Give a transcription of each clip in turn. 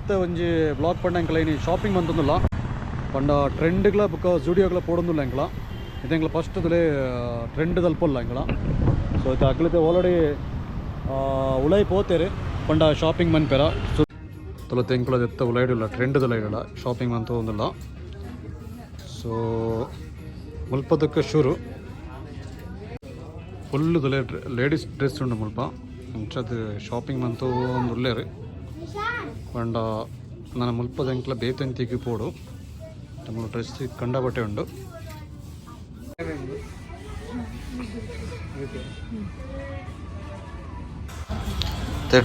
ಮಲ್ತೆ ಒಂಜಿ ಬ್ಲಾಗ್ ಪಂಡ ಎಂಕಲ ಇನಿ ಶಾಪಿಂಗ್ ಮಂತೊಂದುಲ್ಲ ಪಂಡ ಟ್ರೆಂಡ್ಗಳ ಬೊಕ ಜುಡಿಯೋಗಳ ಪೋಡೊಂದುಲ್ಲ ಎಂಕಲ ಇದು ಎಂಕಲ ಫಸ್ಟ್ ತುಲೆ ಟ್ರೆಂಡ್ ದಲ್ಪೊಲ್ಲ ಎಂಕಲ ಸೊ ಇದು ಅಗ್ಲತೆ ಆಲ್ರೆಡಿ ಉಳೈ ಪೋತೇರೆ ಪಂಡ ಶಾಪಿಂಗ್ ಮನ್ಪೆರ ಸೊ ತುಲತೆ ಎಂಕಲದ ಎತ್ತ ಉಲೈಡಿಲ್ಲ ಟ್ರೆಂಡ್ ಉಲೈಡಿಲ್ಲ ಶಾಪಿಂಗ್ ಮಂತ ಒಂದಿಲ್ಲ ಸೊ ಮುಲ್ಪದಕ್ಕೆ ಶುರು ಫುಲ್ ಲೇಡೀಸ್ ಡ್ರೆಸ್ ಉಂಡು ಮುಲ್ಪ ಇಂಚದು ಶಾಪಿಂಗ್ ಮಂತು ಒಂದು ಉಳ್ಳೇರು ಪಂಡ ನನ್ನ ಮುಲ್ಪದ ಎಂಕ್ಲ ಬೇತಂತಿಗೆ ಪೋಡು ನಮ್ಮ ಡ್ರೆಸ್ ಕಂಡ ಬಟ್ಟೆ ಉಂಡು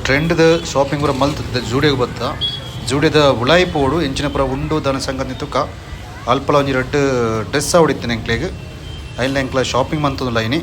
ಟ್ರೆಂಡ್ದ ಶಾಪಿಂಗ್ ಪೂರ ಮಲ್ತದ ಜೂಡಿಯೋಗೆ ಬತ್ತ ಜೂಡಿಯೋದ ಉಳಾಯಿ ಪೋಡು ಎಂಚಿನ ಪೂರ ಉಂಡು ದನ ಸಂಗತಿ ತುಕ ಅಲ್ಪಲ ಒಂಜಿ ರೆಡ್ ಡ್ರೆಸ್ ಹೊಡಿತೀನಿ ಎಂಕ್ಲೆಗೆ ಅಲ್ಲ ಎಂಕ್ಲ ಶಾಪಿಂಗ್ ಮಂತದಿಲ್ಲ ಇನಿ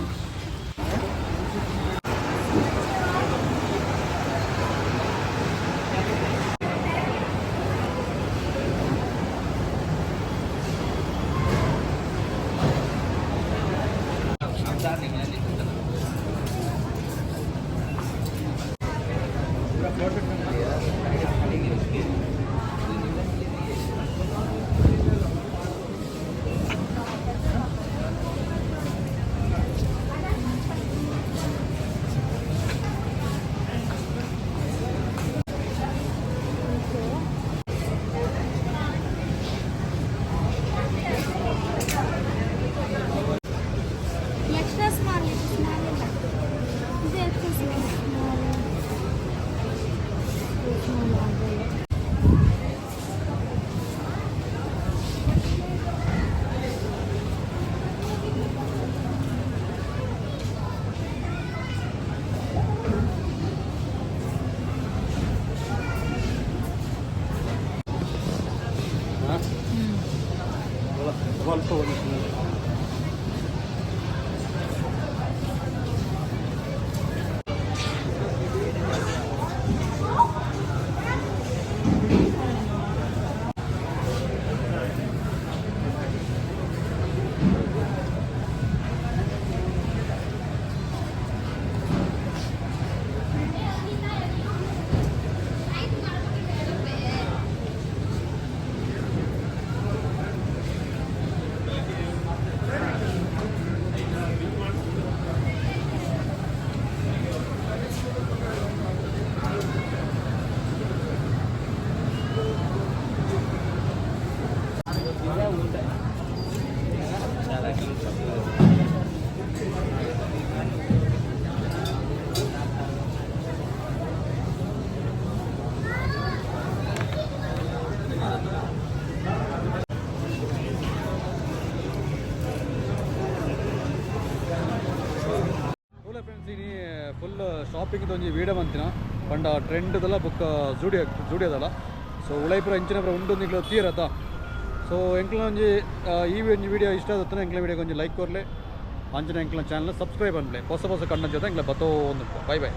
ಫುಲ್ ಶಾಪಿಂಗ್ ಒಂಜಿ ವೀಡಿಯೋ ಮಂತಿನ ಪಂಡ ಟ್ರೆಂಡ್ದಲ್ಲ ಬುಕ್ಕ ಜೂಡಿಯೋದಲ್ಲ ಸೊ ಉಳೈಪುರ ಇಂಚಿನ ಪುರ ಉಂಡು ನಿಗ್ಲು ತೀರತ್ತ ಸೊ ಎಂಕ್ಲ ಒಂಜಿ ಈ ಒಂಜಿ ವೀಡಿಯೋ ಇಷ್ಟ ಆದತ್ತನ ಎಂಕ್ಲ ವೀಡಿಯೋಗೆ ಒಂಜಿ ಲೈಕ್ ಕೊರ್ಲೆ ಅಂಚನೆ ಎಂಕ್ಲ ಚಾನಲ್ ಸಬ್ಸ್ಕ್ರೈಬ್ ಅನ್ಲೆ ಹೊಸ ಕಂಟೆಂಟ್ ಜೊತೆ ಎಂಕ್ಲ ಬತ್ತೋ ಒಂದು ಬೈ ಬೈ.